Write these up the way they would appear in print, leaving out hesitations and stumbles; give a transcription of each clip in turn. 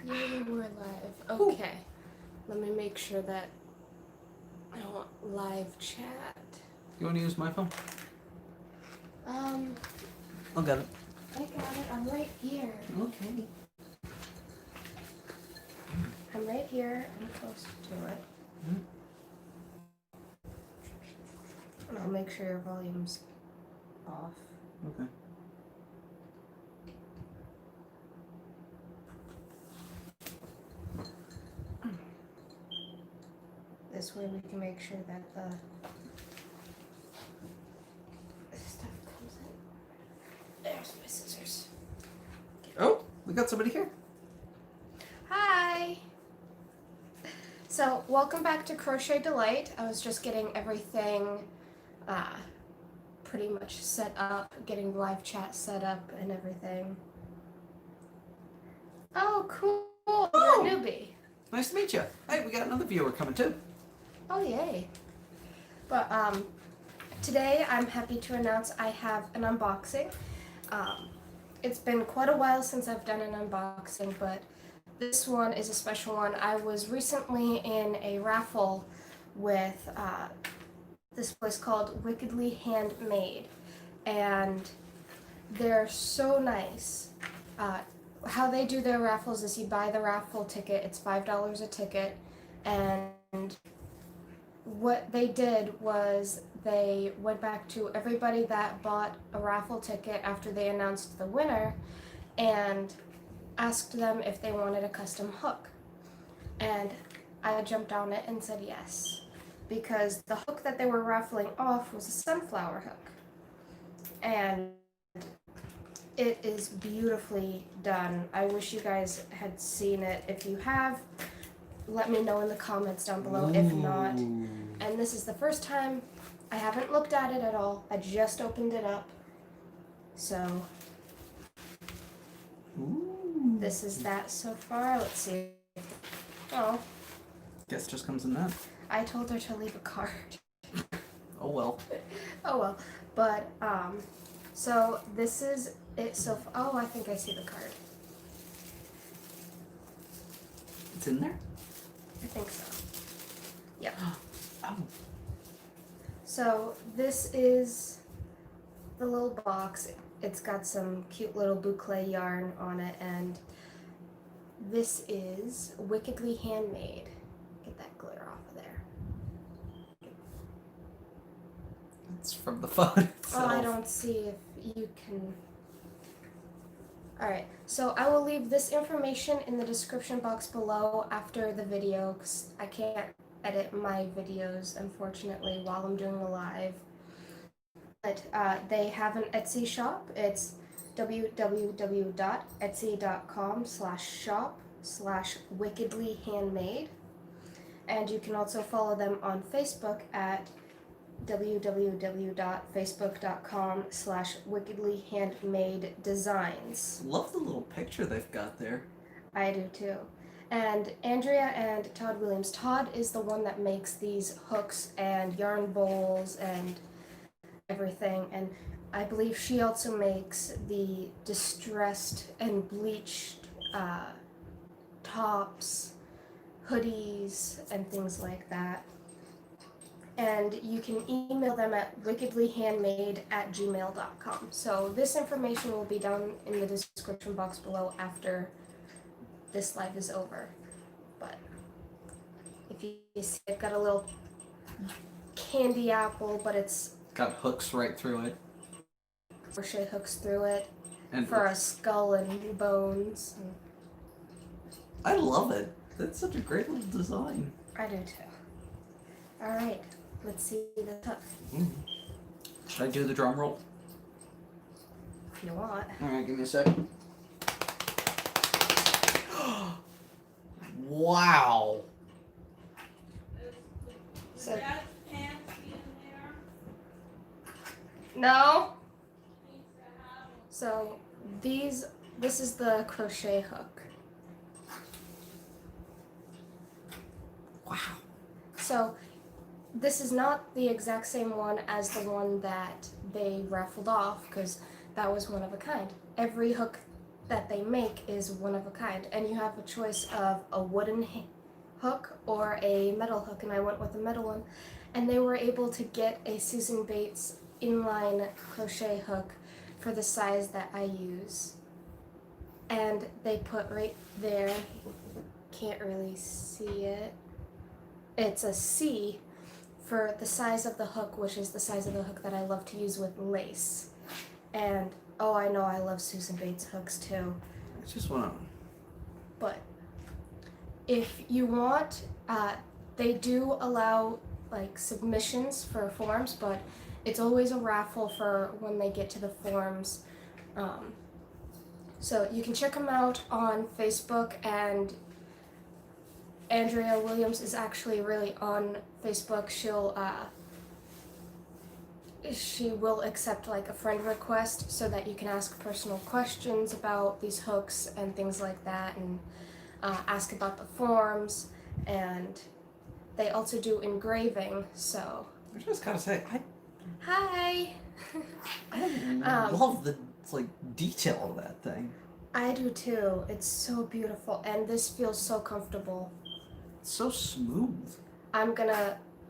Yeah, we're live. Okay. Let me make sure that I don't want live chat. You want to use my phone? I'll get it. I got it. I'm right here. Okay. I'm right here. I'm close to it. And I'll make sure your volume's off. Okay. This way we can make sure that the stuff comes in. There's my scissors. Oh, we got somebody here. Hi! So, welcome back to Crochet Delight. I was just getting everything pretty much set up, getting live chat set up and everything. Oh, cool! Oh. You're a newbie. Nice to meet you. Hey, we got another viewer coming too. Oh, yay. But today I'm happy to announce I have an unboxing. It's been quite a while since I've done an unboxing, but this one is a special one. I was recently in a raffle with this place called Wickedly Handmade, and they're so nice. How they do their raffles is you buy the raffle ticket, it's $5 a ticket, and what they did was they went back to everybody that bought a raffle ticket after they announced the winner and asked them if they wanted a custom hook. And I jumped on it and said yes, because the hook that they were raffling off was a sunflower hook. And it is beautifully done. I wish you guys had seen it. If you have, let me know in the comments down below. Ooh. If not, and this is the first time I haven't looked at it at all. I just opened it up. So Ooh. this is that so far. Let's see. Oh, Guess just comes in that. I told her to leave a card. Oh well. Oh well. But so this is it. So oh, I think I see the card. It's in there? I think so. Yep. Oh. So this is the little box. It's got some cute little boucle yarn on it, and this is Wickedly Handmade. Get that glitter off of there. It's from the phone itself. Oh, I don't see if you can. Alright, so I will leave this information in the description box below after the video, because I can't edit my videos, unfortunately, while I'm doing a live. But they have an Etsy shop. It's www.etsy.com/shop/wickedlyhandmade. And you can also follow them on Facebook at www.facebook.com/wickedlyhandmadedesigns. Love the little picture they've got there. I do too. And Andrea and Todd Williams. Todd is the one that makes these hooks and yarn bowls and everything, and I believe she also makes the distressed and bleached tops, hoodies, and things like that. And you can email them at wickedlyhandmade@gmail.com. So this information will be down in the description box below after this live is over. But if you see, I've got a little candy apple, but it's Got hooks right through it. crochet hooks through it And for a skull and bones. I love it. That's such a great little design. I do too. Alright, let's see the hook. Should I do the drum roll? If you want. Alright, give me a second. Wow. So, no. So this is the crochet hook. Wow. So this is not the exact same one as the one that they raffled off, because that was one of a kind. Every hook that they make is one of a kind, and you have a choice of a wooden hook or a metal hook, and I went with a metal one. And they were able to get a Susan Bates inline crochet hook for the size that I use. And they put right there, can't really see it, it's a C for the size of the hook, which is the size of the hook that I love to use with lace. And oh, I know I love Susan Bates hooks too. I just want to. But if you want, they do allow like submissions for forms, but it's always a raffle for when they get to the forms. So you can check them out on Facebook, and Andrea Williams is actually really on Facebook. She will accept like a friend request so that you can ask personal questions about these hooks and things like that, and ask about the forms. And they also do engraving, so. I just gotta say, Hi! I love the like detail of that thing. I do too. It's so beautiful, and this feels so comfortable. It's so smooth.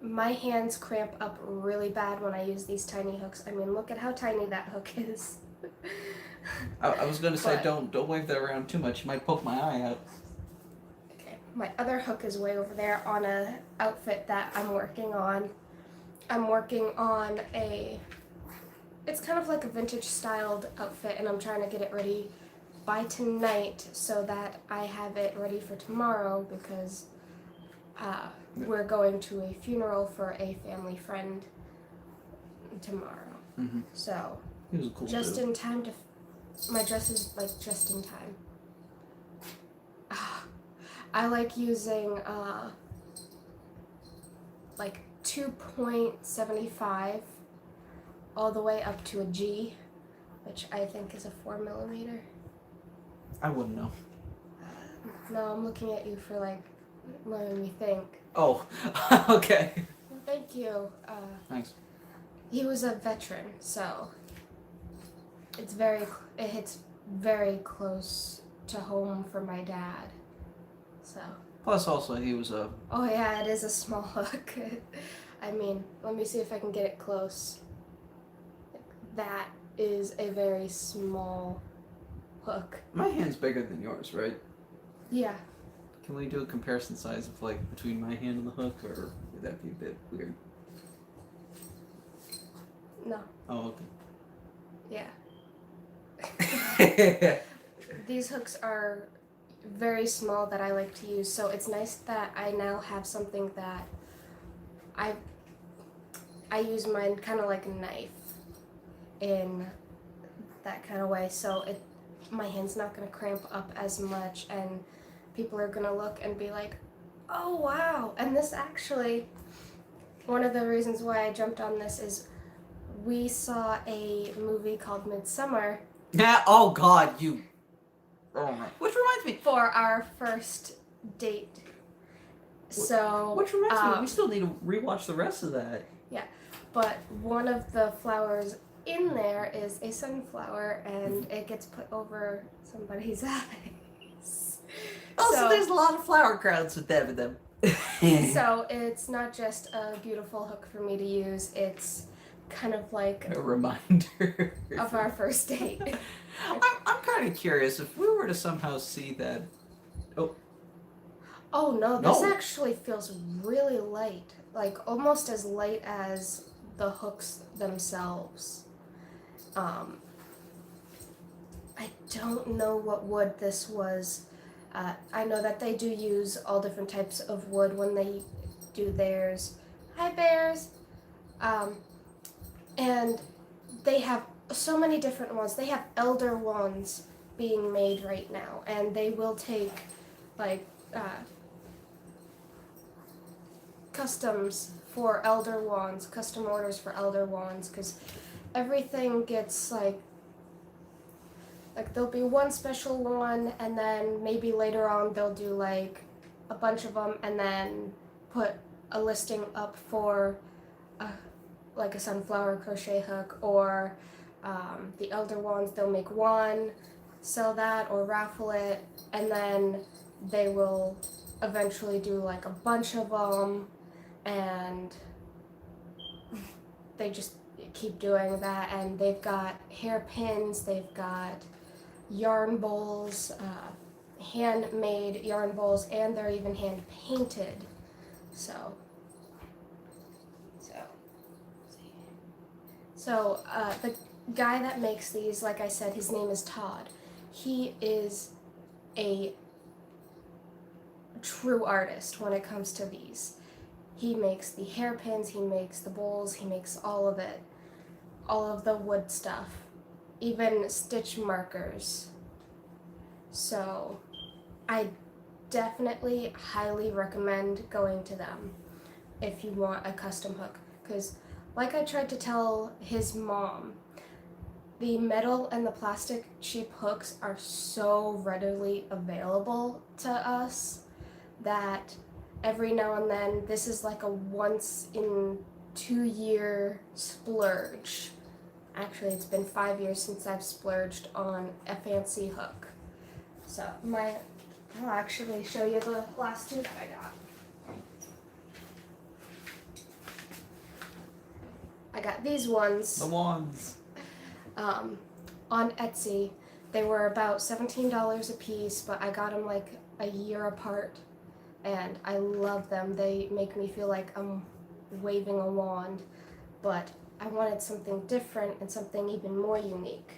My hands cramp up really bad when I use these tiny hooks. I mean, look at how tiny that hook is. I was gonna say, don't wave that around too much. You might poke my eye out. Okay, my other hook is way over there on a outfit that I'm working on. I'm working on it's kind of like a vintage styled outfit, and I'm trying to get it ready by tonight so that I have it ready for tomorrow, because we're going to a funeral for a family friend tomorrow. Mm-hmm. So He was a cool just dude. in time my dress is like just in time. I like using like 2.75 all the way up to a G, which I think is a 4mm. I wouldn't know. No, I'm looking at you for like letting me think. Oh, okay. Thank you. Thanks. He was a veteran, so it hits very close to home for my dad. So. Plus, also, he was a. Oh yeah, it is a small hook. I mean, let me see if I can get it close. That is a very small hook. My hand's bigger than yours, right? Yeah. Can we do a comparison size of like between my hand and the hook, or would that be a bit weird? No. Oh, Yeah. okay. These hooks are very small that I like to use, so it's nice that I now have something that I use mine kind of like a knife in that kind of way, so my hand's not going to cramp up as much, and people are going to look and be like, oh wow. And this actually, one of the reasons why I jumped on this is we saw a movie called Midsummer. Yeah. Oh God, you. Oh my. Which reminds me. For our first date. So. Which reminds me, we still need to rewatch the rest of that. Yeah, but one of the flowers in there is a sunflower, and it gets put over somebody's eyes. So there's a lot of flower crowns with them in them. So it's not just a beautiful hook for me to use, it's kind of like a reminder of our first date. I'm kind of curious if we were to somehow see that. Oh no, this actually feels really light, like almost as light as the hooks themselves. I don't know what wood this was. I know that they do use all different types of wood when they do theirs. Hi, bears! And they have so many different ones. They have elder ones being made right now, and they will take like customs for elder wands, custom orders for elder wands, because everything gets like there'll be one special one, and then maybe later on they'll do like a bunch of them, and then put a listing up for like a sunflower crochet hook, or the elder wands, they'll make one, sell that or raffle it, and then they will eventually do like a bunch of them, and they just keep doing that. And they've got hairpins, they've got yarn bowls, handmade yarn bowls, and they're even hand painted. So the guy that makes these, like I said, his name is Todd. He is a true artist when it comes to these. He makes the hairpins, he makes the bowls, he makes all of it, all of the wood stuff, even stitch markers. So I definitely highly recommend going to them if you want a custom hook, because like I tried to tell his mom, the metal and the plastic cheap hooks are so readily available to us that every now and then this is like a once in 2 year splurge. Actually, it's been 5 years since I've splurged on a fancy hook. So I'll actually show you the last two that I got. I got these ones. The wands. On Etsy. They were about $17 a piece, but I got them like a year apart, and I love them. They make me feel like I'm waving a wand, but I wanted something different and something even more unique.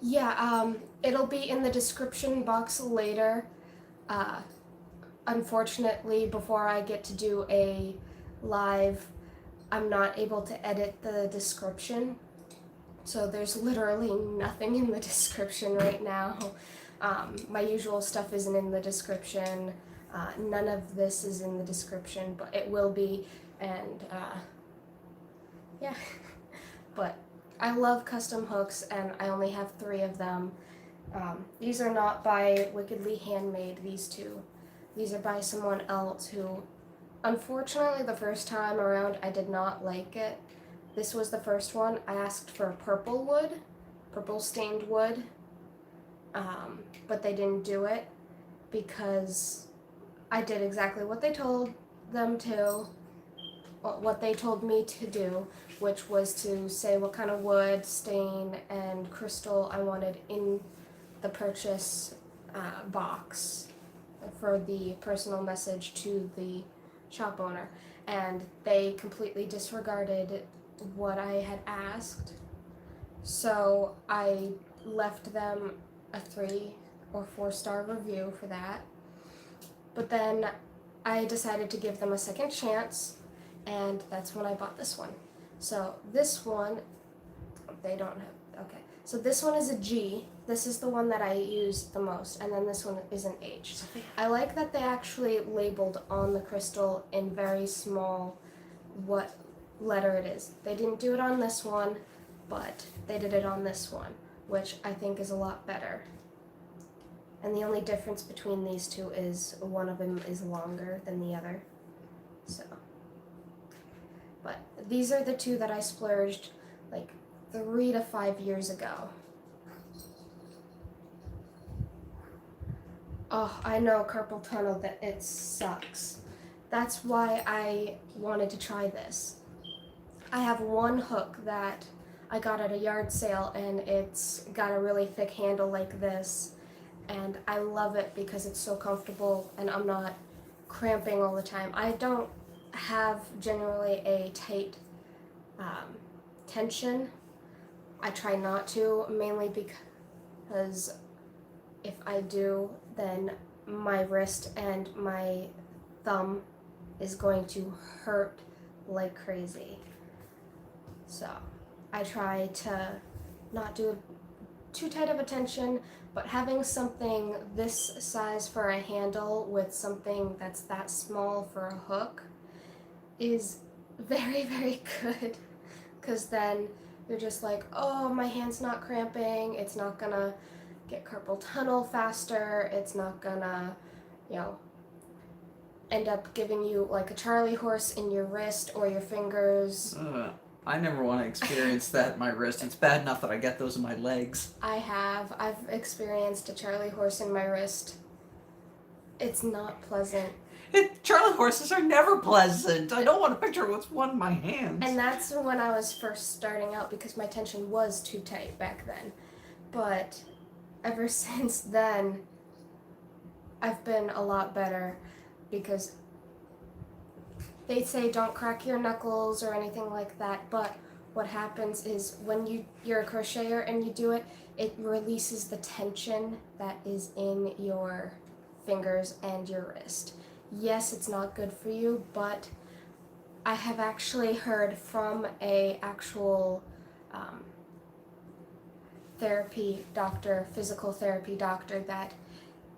Yeah, it'll be in the description box later. Unfortunately, before I get to do a live, I'm not able to edit the description. So there's literally nothing in the description right now. My usual stuff isn't in the description. None of this is in the description, but it will be. And yeah, but I love custom hooks, and I only have 3 of them. These are not by Wickedly Handmade, these two. These are by someone else who, unfortunately, the first time around, I did not like it. This was the first one. I asked for purple wood, purple stained wood, but they didn't do it because I did exactly what they told them to, what they told me to do, which was to say what kind of wood, stain, and crystal I wanted in the purchase box for the personal message to the shop owner, and they completely disregarded what I had asked. So I left them a 3 or 4 star review for that. But then I decided to give them a second chance, and that's when I bought this one. So this one, they don't have, okay. So this one is a G. This is the one that I use the most, and then this one is an H. I like that they actually labeled on the crystal in very small what letter it is. They didn't do it on this one, but they did it on this one, which I think is a lot better. And the only difference between these two is one of them is longer than the other. So, but these are the 2 that I splurged like 3 to 5 years ago. Oh, I know, carpal tunnel, that it sucks. That's why I wanted to try this. I have one hook that I got at a yard sale, and it's got a really thick handle like this, and I love it because it's so comfortable and I'm not cramping all the time. I don't have generally a tight tension. I try not to, mainly because if I do, then my wrist and my thumb is going to hurt like crazy. So I try to not do too tight of a tension, but having something this size for a handle with something that's that small for a hook is very, very good, because then you're just like, oh, my hand's not cramping, it's not gonna get carpal tunnel faster, it's not gonna, end up giving you like a Charlie horse in your wrist or your fingers. I never want to experience that in my wrist. It's bad enough that I get those in my legs. I've experienced a Charlie horse in my wrist. It's not pleasant. Charlie horses are never pleasant. I don't want to picture what's one in my hands. And that's when I was first starting out because my tension was too tight back then. But ever since then, I've been a lot better because they say don't crack your knuckles or anything like that, but what happens is when you're a crocheter and you do it, it releases the tension that is in your fingers and your wrist. Yes, it's not good for you, but I have actually heard from a actual therapy doctor, physical therapy doctor, that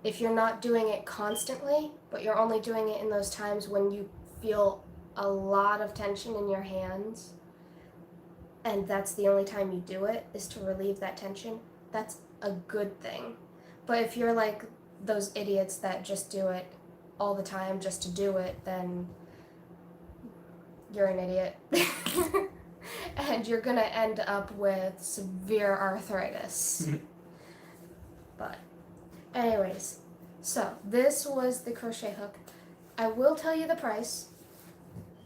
if you're not doing it constantly, but you're only doing it in those times when you feel a lot of tension in your hands, and that's the only time you do it, is to relieve that tension, that's a good thing. But if you're like those idiots that just do it all the time just to do it, then you're an idiot. And you're gonna end up with severe arthritis. But anyways, so this was the crochet hook. I will tell you the price.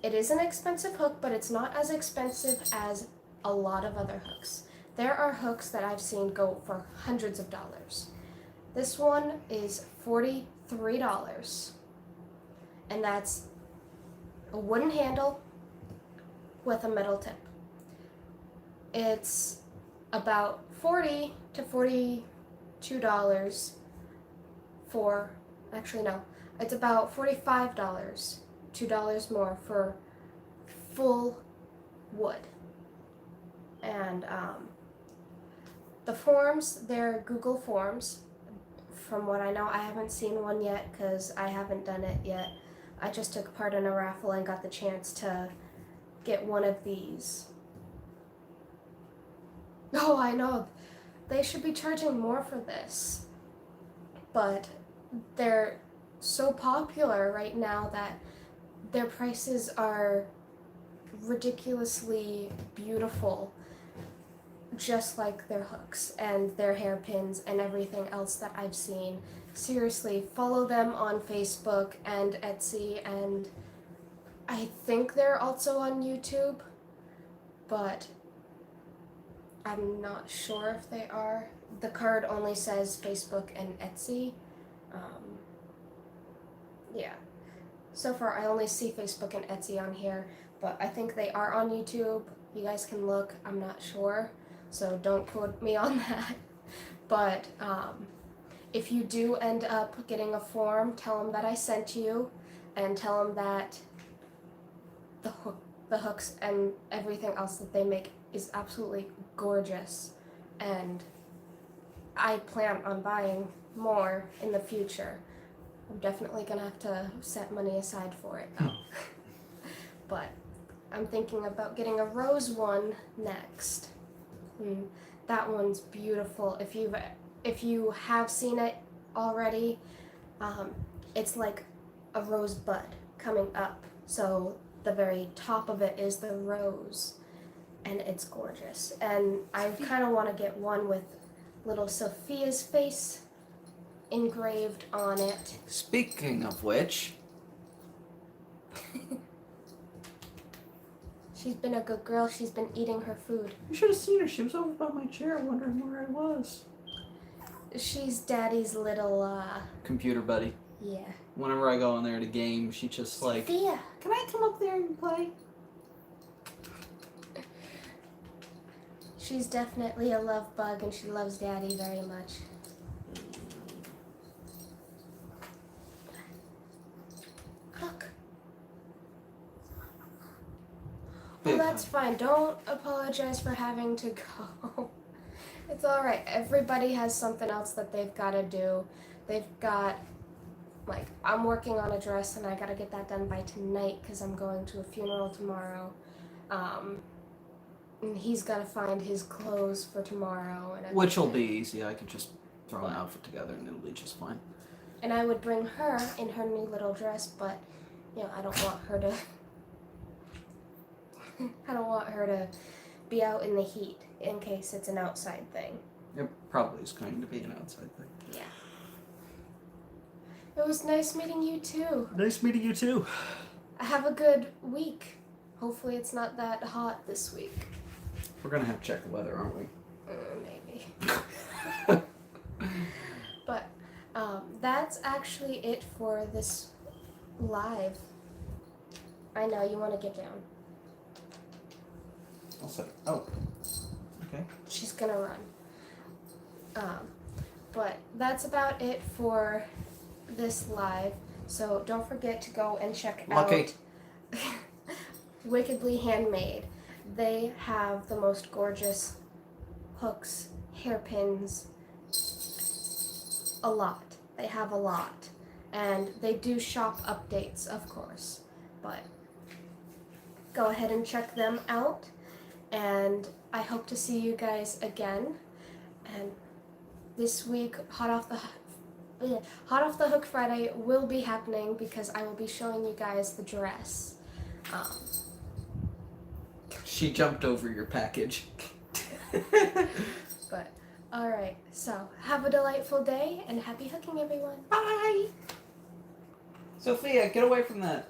It is an expensive hook, but it's not as expensive as a lot of other hooks. There are hooks that I've seen go for hundreds of dollars. This one is $43, and that's a wooden handle with a metal tip. It's about $40 to $42 for, actually no, it's about $45, $2 more for full wood. And the forms, they're Google Forms. From what I know, I haven't seen one yet because I haven't done it yet. I just took part in a raffle and got the chance to get one of these. Oh, I know. They should be charging more for this. But they're so popular right now that their prices are ridiculously beautiful, just like their hooks and their hairpins and everything else that I've seen. Seriously, follow them on Facebook and Etsy, and I think they're also on YouTube, but I'm not sure if they are. The card only says Facebook and Etsy. Yeah. So far, I only see Facebook and Etsy on here, but I think they are on YouTube. You guys can look. I'm not sure, so don't quote me on that. But if you do end up getting a form, tell them that I sent you, and tell them that the hooks and everything else that they make is absolutely gorgeous, and I plan on buying more in the future. I'm definitely gonna have to set money aside for it though. But I'm thinking about getting a rose one next. That one's beautiful. If you have seen it already, it's like a rose bud coming up. So the very top of it is the rose, and it's gorgeous. And I kind of want to get one with little Sophia's face engraved on it. Speaking of which, She's been a good girl. She's been eating her food. you should have seen her. She was over by my chair wondering where I was. She's Daddy's little, Computer buddy. yeah. Whenever I go in there to game, she just like, Sophia. can I come up there and play? She's definitely a love bug, and she loves Daddy very much. Look. Oh, that's fine. Don't apologize for having to go. It's alright. Everybody has something else that they've got to do. They've got, like, I'm working on a dress, and I got to get that done by tonight because I'm going to a funeral tomorrow. And he's got to find his clothes for tomorrow. And Which will be easy. I could just throw an outfit together and it'll be just fine. And I would bring her in her new little dress, but, you know, I don't want her to... I don't want her to be out in the heat in case it's an outside thing. It probably is going to be an outside thing. Yeah. It was nice meeting you too. Nice meeting you too. Have a good week. Hopefully it's not that hot this week. We're gonna have to check the weather, aren't we? Maybe. But that's actually it for this live. I know you want to get down. I'll set it. Oh. Okay. She's gonna run. But that's about it for this live. So don't forget to go and check Lucky. out Wickedly Handmade. They have the most gorgeous hooks, hairpins, a lot. They have a lot. And they do shop updates, of course. But go ahead and check them out. And I hope to see you guys again. And this week, Hot Off the Hook Friday will be happening because I will be showing you guys the dress. She jumped over your package. But, alright, so have a delightful day and happy hooking, everyone. Bye! Sophia, get away from that.